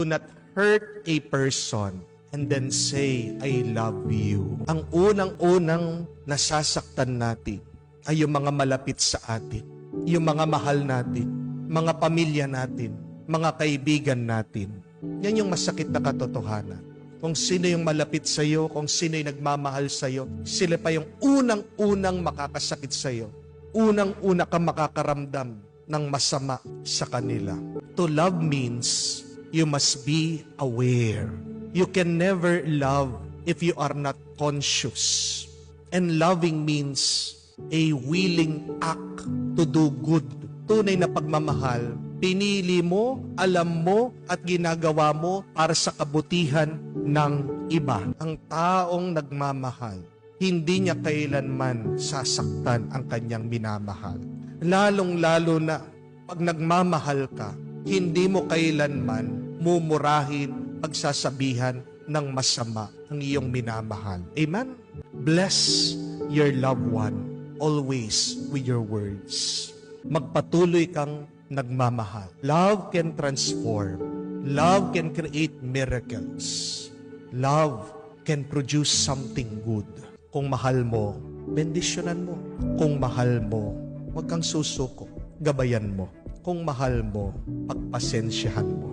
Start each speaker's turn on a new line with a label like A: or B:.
A: Do not hurt a person and then say, I love you. Ang unang-unang nasasaktan natin ay yung mga malapit sa atin, yung mga mahal natin, mga pamilya natin, mga kaibigan natin. Yan yung masakit na katotohanan. Kung sino yung malapit sa iyo, kung sino yung nagmamahal sa iyo, sila pa yung unang-unang makakasakit sa iyo. Unang-una kang makakaramdam ng masama sa kanila. To love means you must be aware. You can never love if you are not conscious. And loving means a willing act to do good. Tunay na pagmamahal, pinili mo, alam mo, at ginagawa mo para sa kabutihan ng iba. Ang taong nagmamahal, hindi niya kailanman sasaktan ang kanyang minamahal. Lalong-lalo na pag nagmamahal ka, hindi mo kailanman mumurahin, pagsasabihan ng masama ang iyong minamahal. Amen? Bless your loved one always with your words. Magpatuloy kang nagmamahal. Love can transform. Love can create miracles. Love can produce something good. Kung mahal mo, bendisyonan mo. Kung mahal mo, huwag kang susuko. Gabayan mo. Kung mahal mo, pagpasensyahan mo.